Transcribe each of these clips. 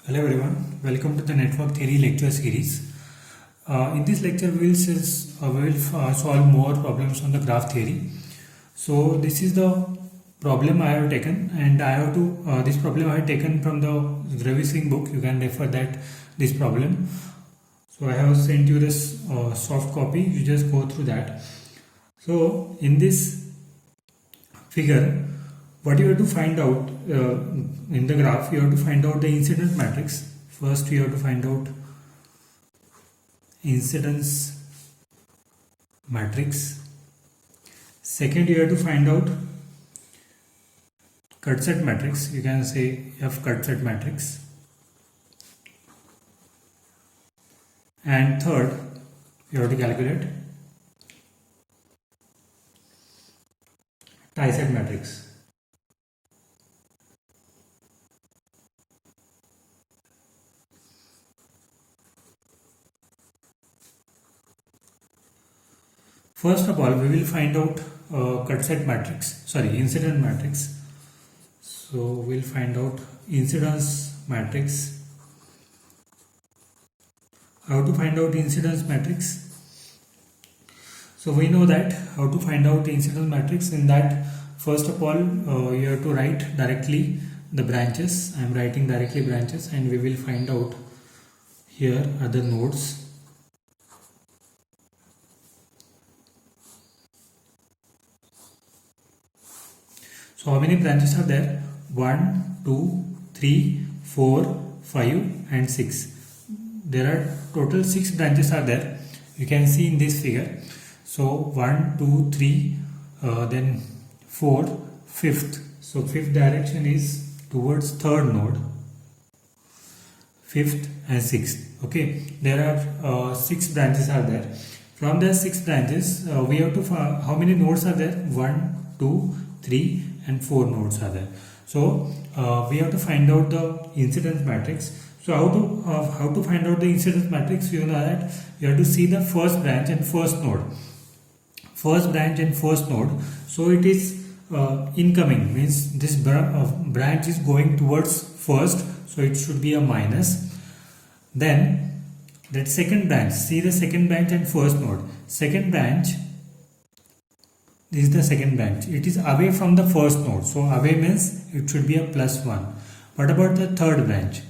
Hello everyone, welcome to the Network Theory lecture series. In this lecture we will solve more problems on the graph theory. So this is the problem I have taken, and I have to this problem I have taken from the Ravi Singh book. You can refer that this problem. So I have sent you this soft copy. You just go through that. So in this figure, what you have to find out in the graph, you have to find out the incidence matrix. First you have to find out incidence matrix. Second you have to find out cut set matrix. You can say F cut set matrix. And third you have to calculate tie set matrix. First of all, we will find out incidence matrix. So we'll find out incidence matrix. How to find out incidence matrix? So we know that how to find out the incidence matrix. In that, first of all, you have to write directly the branches. I am writing directly branches, and we will find out here other nodes. So how many branches are there? 1, 2, 3, 4, 5 and 6. There are total 6 branches are there. You can see in this figure. So 1, 2, 3, then 4, 5th. So 5th direction is towards 3rd node. 5th and 6th. Okay. There are 6 branches are there. From the 6 branches, we have to find how many nodes are there? 1, 2, 3 and 4 nodes are there. So we have to find out the incidence matrix. So how to find out the incidence matrix? You know that you have to see the first branch and first node. First branch and first node. So it is incoming, means this branch is going towards first, so it should be a minus. Then that second branch, see the second branch and first node. Second branch, this is the second branch. It is away from the first node. So away means it should be a +1. What about the third branch?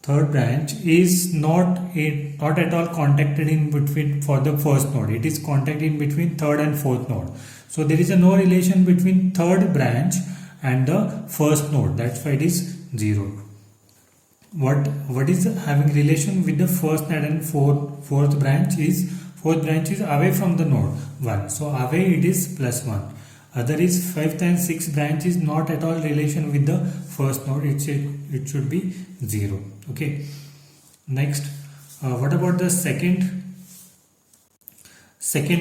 Third branch is not at all contacted in between for the first node. It is contacted in between third and fourth node. So there is no relation between third branch and the first node. That's why it is 0. What is having relation with the first node and fourth branch is away from the node 1. So away it is +1. Other is 5th and 6th branch is not at all relation with the first node. It should be 0. Okay. Next, what about the second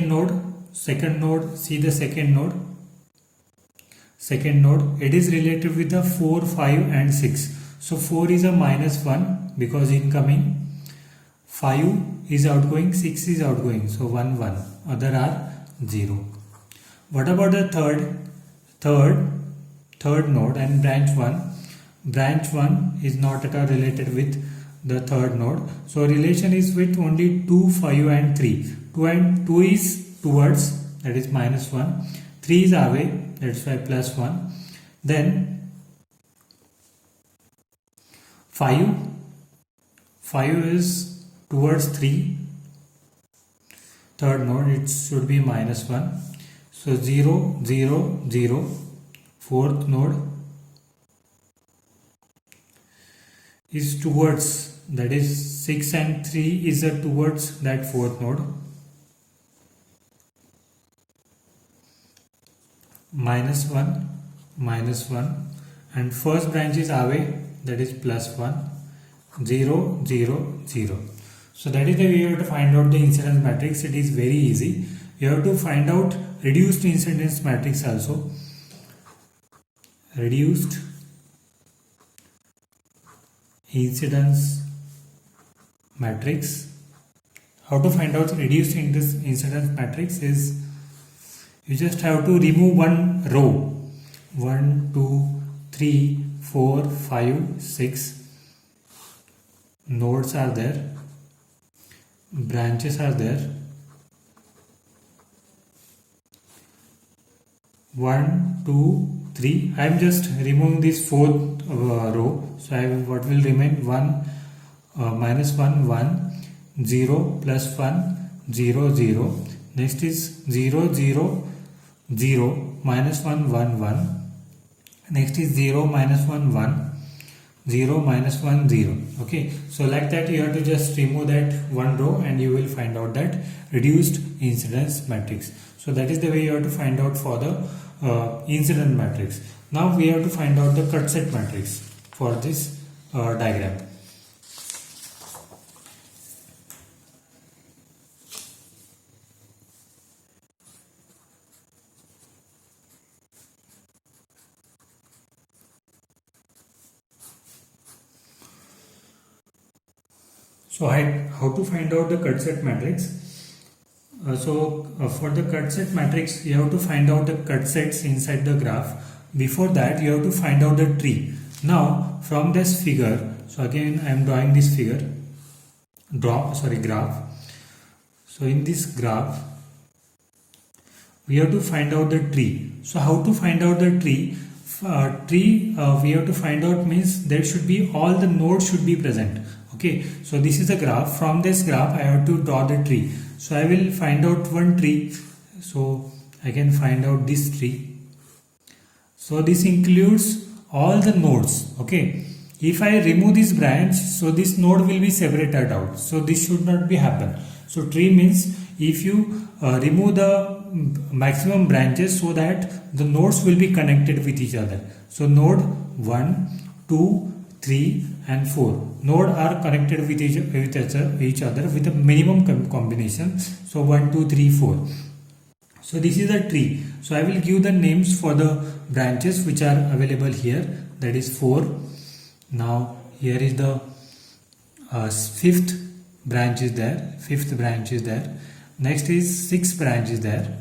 node? Second node, see the second node. Second node, it is related with the 4, 5 and 6. So 4 is a -1 because incoming. 5 is outgoing, 6 is outgoing, so 1, 1. Other are 0. What about the third node and branch 1? Branch 1 is not at all related with the third node. So relation is with only 2, 5 and 3. 2 is towards, that is -1. 3 is away, that's why +1. Then 5 is towards 3, third node, it should be -1. So 0, 0, 0. Fourth node is towards, that is 6 and 3 is towards that fourth node. -1, -1. And first branch is away, that is +1. 0, 0, 0. So that is the way you have to find out the incidence matrix. It is very easy. You have to find out reduced incidence matrix also. Reduced incidence matrix. How to find out reduced incidence matrix is you just have to remove one row. 1, 2, 3, 4, 5, 6. nodes are there, branches are there, 1 2 3. I am just removing this fourth row, so what will remain 1 minus 1 1, 0 plus 1 0 0. Next is 0 0 0 minus 1 1 1. Next is 0 minus 1 1, 0 minus 1 0. Okay, so like that you have to just remove that one row and you will find out that reduced incidence matrix. So that is the way you have to find out for the incident matrix. Now we have to find out the cut set matrix for this diagram. So how to find out the cut set matrix? For the cut set matrix, you have to find out the cut sets inside the graph. Before that, you have to find out the tree. Now, from this figure, so again I am drawing this figure, graph. So in this graph, we have to find out the tree. So how to find out the tree? We have to find out means there should be all the nodes should be present. Okay, so this is a graph. From this graph, I have to draw the tree. So I will find out one tree. So I can find out this tree. So this includes all the nodes. Okay, if I remove this branch, so this node will be separated out. So this should not be happen. So tree means if you remove the maximum branches so that the nodes will be connected with each other. So node 1, 2, 3 and 4 node are connected with each other with a minimum combination. So 1 2 3 4. So this is a tree. So I will give the names for the branches which are available here, that is 4. Now here is the fifth branch is there. Next is 6 branch is there,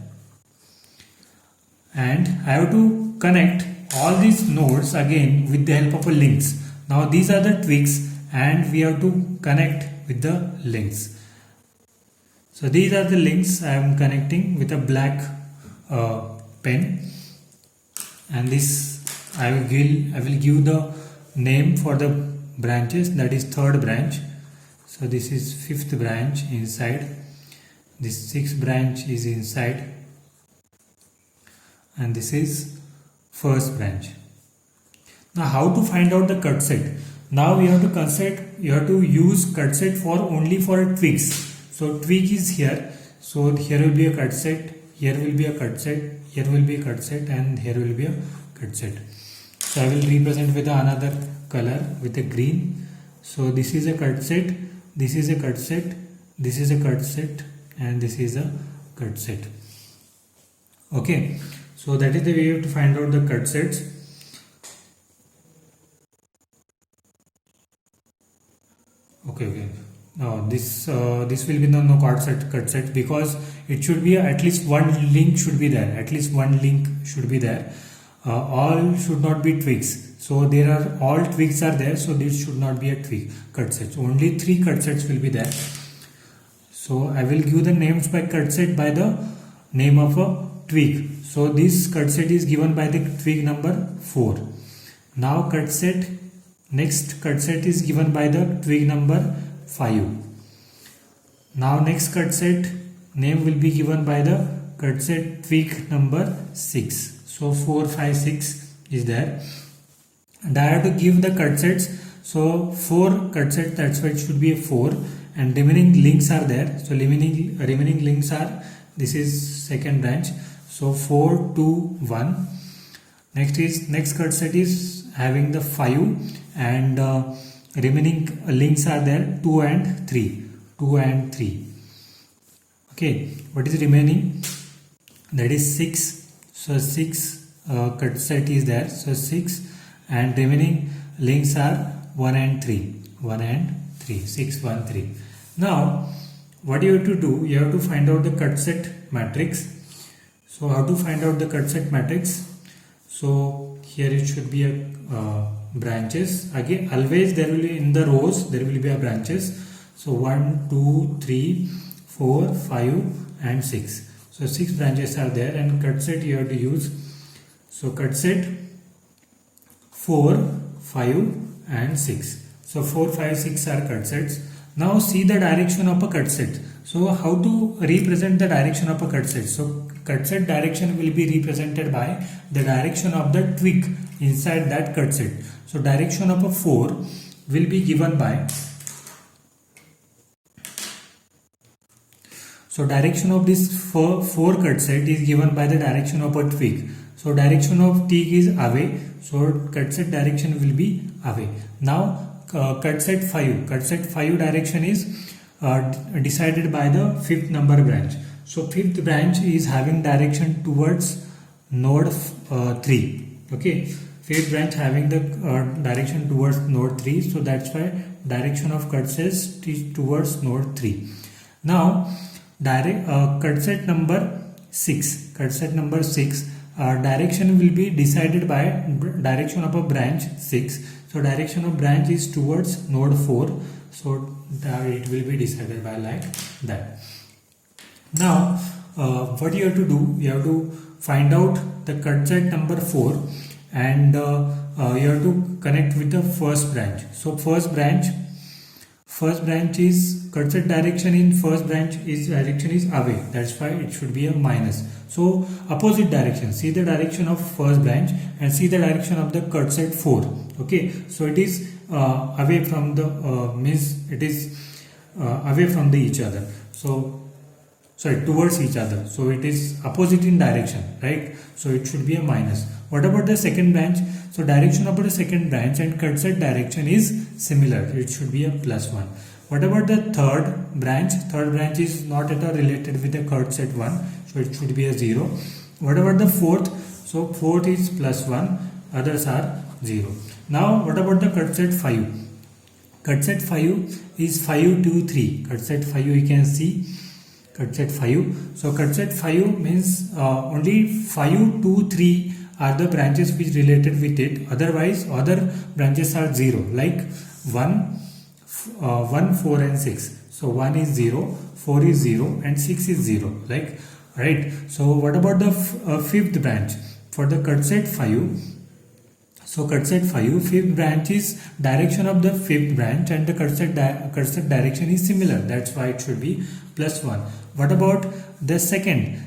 and I have to connect all these nodes again with the help of a links. Now these are the twigs and we have to connect with the links. So these are the links I am connecting with a black pen, and this I will give the name for the branches, that is third branch. So this is fifth branch inside, this sixth branch is inside, and this is first branch. Now how to find out the cut set? Now you have to use cut set for only for twigs. So twig is here, so here will be a cut set, here will be a cut set, here will be a cut set, and here will be a cut set. So I will represent with another color with a green. So this is a cut set, this is a cut set, this is a cut set, and this is a cut set. Okay, so that is the way you have to find out the cut sets. Okay. Now this will be no cut set because it should be at least one link should be there. All should not be twigs. So there are all twigs are there. So this should not be a twig cut set. Only 3 cut sets will be there. So I will give the names by cut set by the name of a twig. So this cut set is given by the twig number 4. Now next cut set is given by the twig number 5. Now next cut set name will be given by the cut set twig number 6. So 4, 5, 6 is there. And I have to give the cut sets. So 4 cut sets, that's why it should be a 4. And remaining links are there. So remaining links are, this is second branch. So 4, 2, 1. Next cut set is having the 5 and remaining links are there 2 and 3. Okay, what is remaining? That is 6. So 6 cut set is there. So 6 and remaining links are 1 and 3. 6, 1, 3. Now what you have to do? You have to find out the cut set matrix. So how to find out the cut set matrix? So here it should be a branches. Again, always there will be in the rows there will be a branches. So 1, 2, 3, 4, 5 and 6. So 6 branches are there, and cut set you have to use. So cut set 4, 5 and 6. So 4, 5, 6 are cut sets. Now see the direction of a cut set. So how to represent the direction of a cut set? So cut set direction will be represented by the direction of the twig inside that cut set. So direction of a 4 will be given by, so direction of this 4 cut set is given by the direction of a twig. So direction of twig is away, so cut set direction will be away. Now cut set 5 direction is decided by the 5th number branch. So 5th branch is having direction towards node 3. Okay, 5th branch having the direction towards node 3. So that's why direction of cut set is towards node 3. Now cut set number 6 direction will be decided by direction of a branch 6. So direction of branch is towards node 4. So it will be decided by like that. Now what you have to do, you have to find out the cut set number 4, and you have to connect with the first branch. So first branch is cut set direction in first branch is direction is away, that's why it should be a minus. So opposite direction, see the direction of first branch and see the direction of the cut set 4. Okay, so it is away from the means it is away from the each other. So sorry, towards each other. So it is opposite in direction, right? So it should be a minus. What about the second branch? So direction of the second branch and cut set direction is similar. It should be a +1. What about the third branch? Third branch is not at all related with the cut set 1. So it should be a 0. What about the fourth? So fourth is +1. Others are 0. Now what about the cut set 5? Cut set 5 is 5, 2, 3. Cut set 5 you can see. Cut set 5. So cut set 5 means only 5, 2, 3 are the branches which related with it. Otherwise other branches are 0, like 1, 4 and 6. So 1 is 0, 4 is 0 and 6 is 0, like, right? So what about the fifth branch? For the cut set 5, so cut set 5, fifth branch is direction of the fifth branch and the cut set direction is similar, that's why it should be +1. What about the second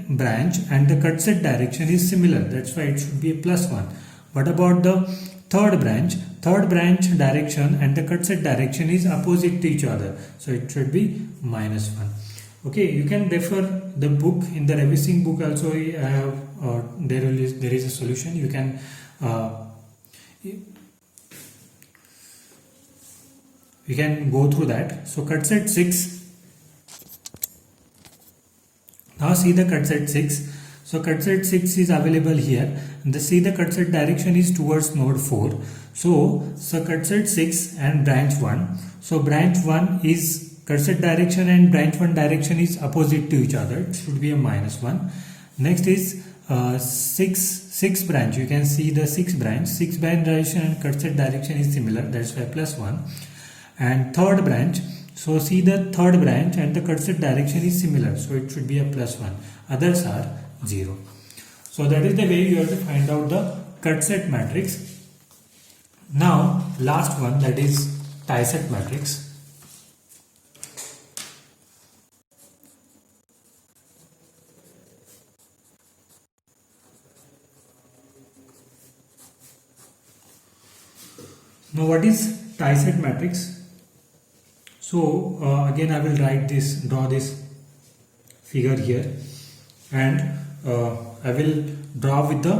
branch and the cut set direction is similar, that's why it should be a +1. What about the third branch? Third branch direction and the cut set direction is opposite to each other, so it should be -1. Okay, you can refer the book. In the revising book also I have there is a solution. You can go through that. So cut set 6. Now see the cut set 6. So cut set 6 is available here. And see the cut set direction is towards node 4. So cut set 6 and branch 1. So branch 1 is cut set direction and branch 1 direction is opposite to each other. It should be a -1. Next is 6 branch. You can see the 6 branch. 6 branch direction and cut set direction is similar. That's why +1. And third branch. So see the third branch and the cut set direction is similar. So it should be a +1. Others are 0. So that is the way you have to find out the cut set matrix. Now last one, that is tie set matrix. Now what is tie set matrix? So again I will draw this figure here, and I will draw with the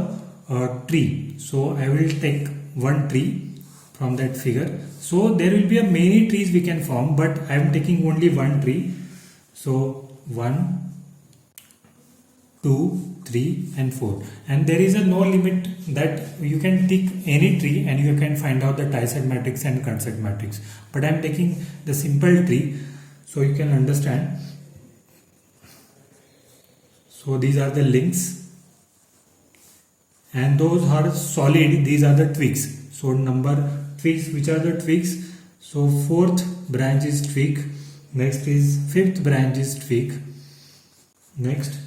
tree. So I will take one tree from that figure. So there will be a many trees we can form, but I am taking only one tree. So 1, 2, 3 and 4, and there is a no limit that you can take any tree and you can find out the tie set matrix and cut set matrix, but I am taking the simple tree so you can understand. So these are the links and those are solid, these are the twigs. So number twigs, which are the twigs? So fourth branch is twig, next is fifth branch is twig, next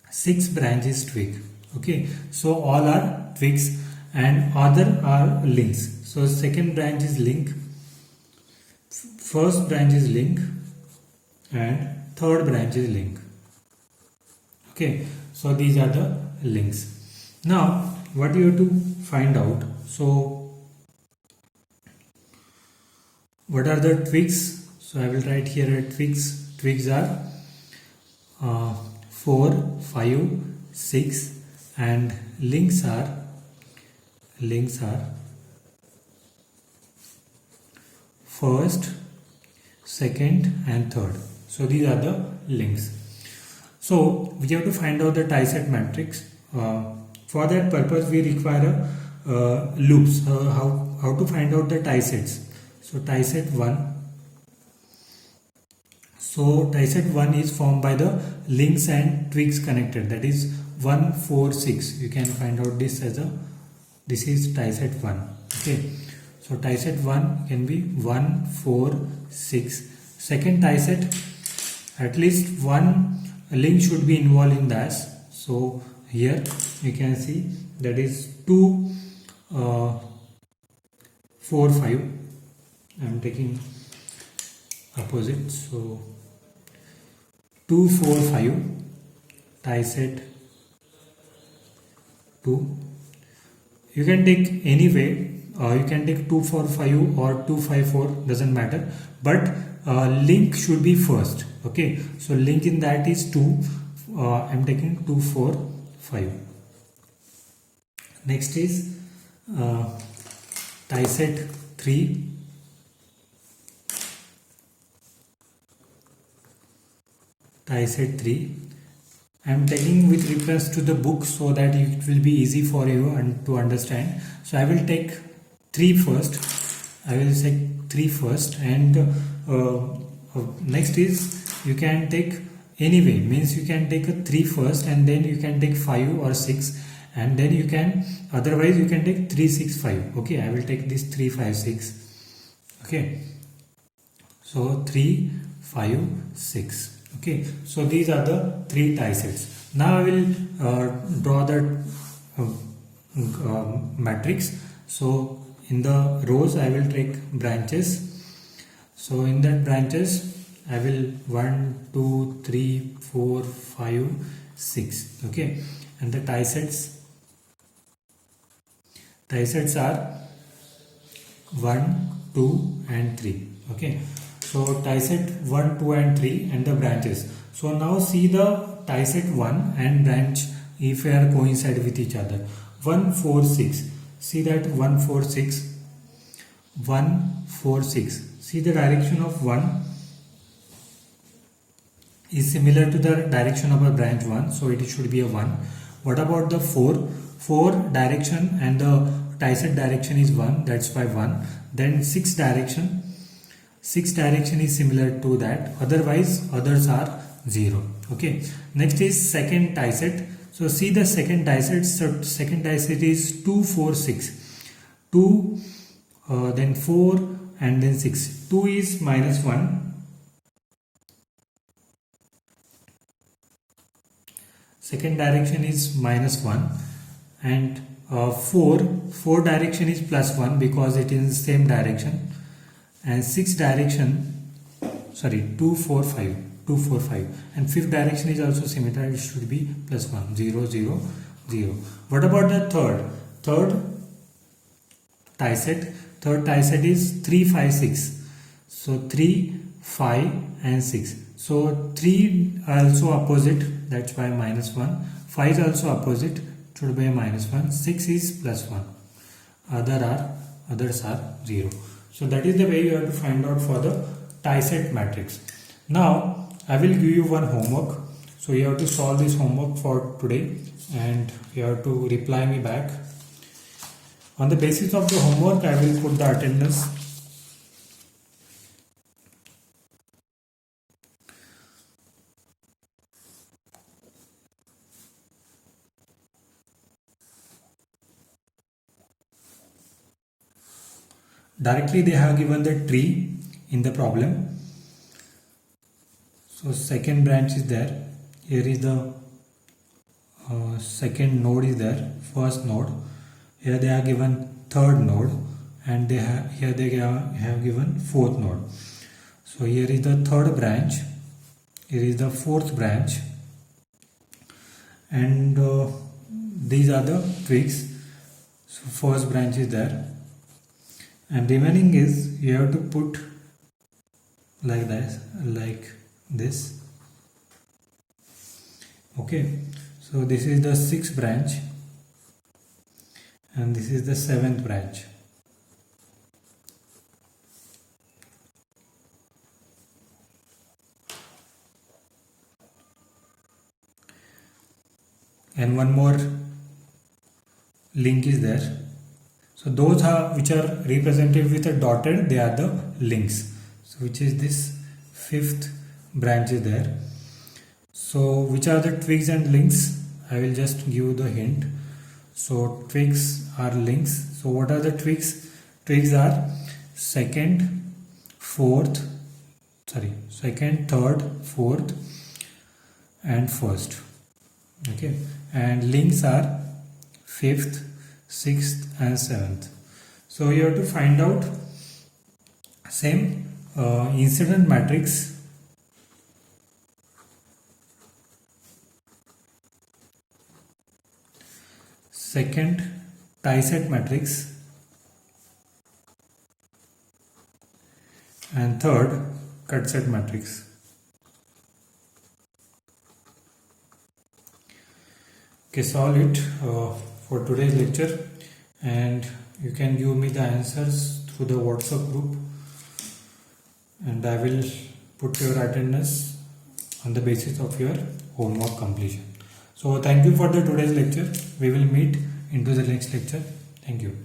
sixth branch is twig. Okay, so all are twigs and other are links. So second branch is link, first branch is link, and third branch is link. Okay, so these are the links. Now what you have to find out, so what are the twigs? So I will write here twigs. Twigs are 4, 5, 6, and links are first, second, and third. So these are the links. So we have to find out the tie-set matrix. For that purpose, we require loops. How to find out the tie-sets? So tie-set 1. So tie-set 1 is formed by the links and twigs connected. That is 1, 4, 6. You can find out this as this is tie-set 1. Okay. So tie-set 1 can be 1, 4, 6. Second tie-set, at least one link should be involved in that. So here you can see that is 2, 4, 5. I am taking opposite. So 2, 4, 5 tie-set 2. You can take any way. You can take 2, 4, 5 or 2, 5, 4, doesn't matter, but link should be first. Okay, so link in that is 2. I am taking 2, 4, 5. Next is tie-set 3. Tie-set 3. I am taking with reference to the book so that it will be easy for you to understand. So I will take 3 first. I will say 3 first, and next is you can take anyway, means you can take a 3 first and then you can take 5 or 6, and then you can, otherwise you can take 3, 6, 5. Okay, I will take this 3, 5, 6. Okay, so 3, 5, 6. Okay, so these are the 3 tie sets. Now I will draw the matrix. So in the rows I will take branches. So in that branches I will 1, 2, 3, 4, 5, 6. Okay, and the tie sets are 1, 2, and 3. Okay, so tie set 1, 2, and 3 and the branches. So now see the tie set 1 and branch if they are coincide with each other. 1, 4, 6. See that 1, 4, 6. 1, 4, 6. See the direction of 1 is similar to the direction of a branch 1. So it should be a 1. What about the 4? 4 direction and the tie set direction is 1. That's why 1. Then 6 direction. 6 direction is similar to that. Otherwise others are 0. Okay. Next is second tie set. So see the second tie set. So second tie set is 2, 4, 6. 2, then 4, and then 6. 2 is minus 1. Second direction is minus 1, and 4 direction is plus 1 because it is in the same direction, and 6 direction, sorry, 2, 4, 5, 2, 4, 5, and 5th direction is also similar. It should be plus 1, 0, 0, 0. What about the third tie set? Third tie set is 3, 5, 6. So 3, 5, and 6. So 3 also opposite, that's why minus 1. 5 is also opposite, should be minus 1. 6 is plus 1. Others are 0. So that is the way you have to find out for the tie set matrix. Now I will give you one homework. So you have to solve this homework for today and you have to reply me back. On the basis of the homework, I will put the attendance. directly they have given the tree in the problem. So second branch is there. Here is the second node is there, first node. Here they are given third node, and here they have given fourth node. So here is the third branch, here is the fourth branch, and these are the twigs. So first branch is there, and remaining is you have to put like this. Okay, so this is the sixth branch, and this is the seventh branch. And one more link is there. So those are which are represented with a dotted, they are the links. So which is this fifth branch is there. So which are the twigs and links? I will just give you the hint. So twigs are links. So what are the twigs? Twigs are second, third, fourth, and first. Okay, and links are fifth, sixth, and seventh. So you have to find out same incident matrix. Second tie-set matrix, and third cut-set matrix. Okay, solve it for today's lecture, and you can give me the answers through the WhatsApp group, and I will put your attendance on the basis of your homework completion. So thank you for the today's lecture. We will meet into the next lecture. Thank you.